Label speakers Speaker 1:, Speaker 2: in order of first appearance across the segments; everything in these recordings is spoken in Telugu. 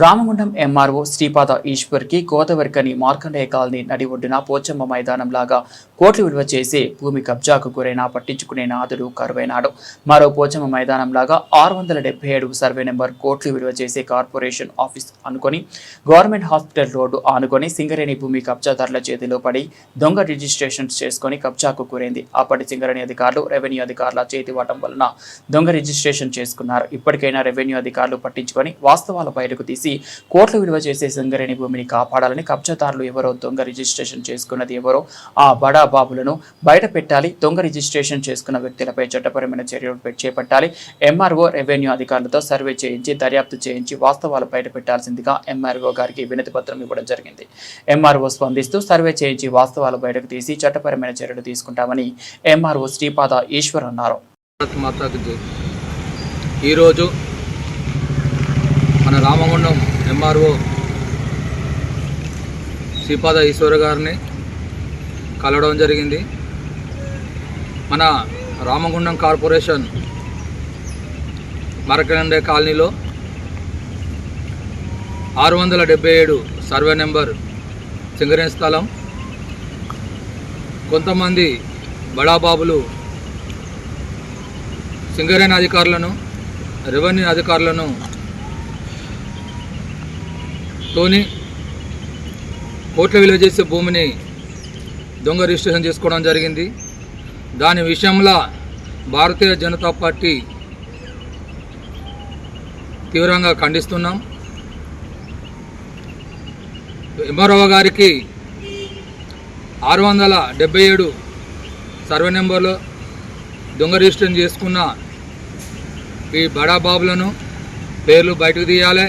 Speaker 1: రామగుండం ఎంఆర్ఓ శ్రీపాద ఈశ్వర్ కి గోదావరికని మార్కండేయ కాలనీ నడి ఒడ్డున పోచమ్మ మైదానం లాగా కోట్లు విలువ చేసి భూమి కబ్జాకు గురైన పట్టించుకునే నాదుడు కరువైనాడు. మరో పోచమ్మ మైదానం లాగా 677 సర్వే నెంబర్ కోట్లు విలువ చేసే కార్పొరేషన్ ఆఫీస్ అనుకొని గవర్నమెంట్ హాస్పిటల్ రోడ్డు ఆనుకొని సింగరేణి భూమి కబ్జాదారుల చేతిలో పడి దొంగ రిజిస్ట్రేషన్స్ చేసుకుని కబ్జాకు గురైంది. అప్పటి సింగరేణి అధికారులు రెవెన్యూ అధికారుల చేతివాటం వలన దొంగ రిజిస్ట్రేషన్ చేసుకున్నారు. ఇప్పటికైనా రెవెన్యూ అధికారులు పట్టించుకొని వాస్తవాల బయటకు తీసి కోట్ల విలువ చేసే సింగరేణి భూమిని కాపాడాలని, కబ్జాదారులు ఎవరో, దొంగ రిజిస్ట్రేషన్ చేసుకున్నది ఎవరో ఆ బడా బాబులను బయట పెట్టాలి. దొంగ రిజిస్ట్రేషన్ చేసుకున్న వ్యక్తులపై చట్టపరమైన చర్యలు చేపట్టాలి. ఎంఆర్ఓ రెవెన్యూ అధికారులతో సర్వే చేయించి దర్యాప్తు చేయించి వాస్తవాలు బయట పెట్టాల్సిందిగా ఎంఆర్ఓ గారికి వినతి పత్రం ఇవ్వడం జరిగింది. ఎంఆర్ఓ స్పందిస్తూ సర్వే చేయించి వాస్తవాలు బయటకు తీసి చట్టపరమైన చర్యలు తీసుకుంటామని ఎంఆర్ఓ శ్రీపాద ఈశ్వర్ అన్నారు.
Speaker 2: ఈరోజు మన రామగుండం ఎంఆర్ఓ శ్రీపాద ఈశ్వర్ గారిని కలవడం జరిగింది. మన రామగుండం కార్పొరేషన్ మార్కండేయ కాలనీలో 677 సర్వే నెంబర్ సింగరేణి స్థలం కొంతమంది బడాబాబులు సింగరేణి అధికారులను, రెవెన్యూ అధికారులను తోని కోట్ల విలువ చేసే భూమిని దొంగ రిజిస్ట్రేషన్ చేసుకోవడం జరిగింది. దాని విషయంలో భారతీయ జనతా పార్టీ తీవ్రంగా ఖండిస్తున్నాం. ఎంఆర్ఓ గారికి 677 సర్వే నెంబర్లో దొంగ రిజిస్ట్రేషన్ చేసుకున్న ఈ బడాబాబులను పేర్లు బయటకు తీయాలి.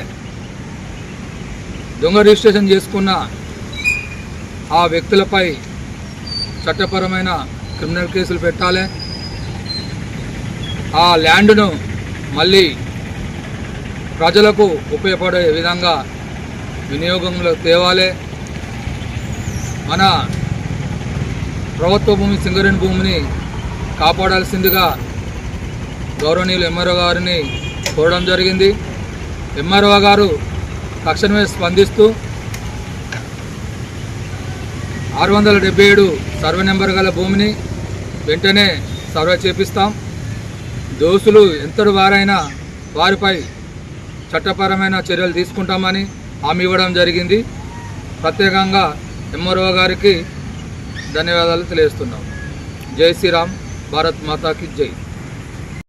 Speaker 2: దొంగ రిజిస్ట్రేషన్ చేసుకున్న ఆ వ్యక్తులపై చట్టపరమైన క్రిమినల్ కేసులు పెట్టాలి. ఆ ల్యాండ్ను మళ్ళీ ప్రజలకు ఉపయోగపడే విధంగా వినియోగంలో తేవాలి. మన ప్రభుత్వ భూమి సింగరేణి భూమిని కాపాడాల్సిందిగా గౌరవనీయులు ఎంఆర్ఓ గారిని కోరడం జరిగింది. ఎంఆర్ఓ గారు తక్షణమే స్పందిస్తూ 677 సర్వే నెంబర్ గల భూమిని వెంటనే సర్వే చేపిస్తాం. దోషులు ఎంతటి వారైనా వారిపై చట్టపరమైన చర్యలు తీసుకుంటామని హామీ ఇవ్వడం జరిగింది. ప్రత్యేకంగా ఎంఆర్ఓ గారికి ధన్యవాదాలు తెలియజేస్తున్నాం. జై శ్రీరామ్, భారత్ మాతాకి జై.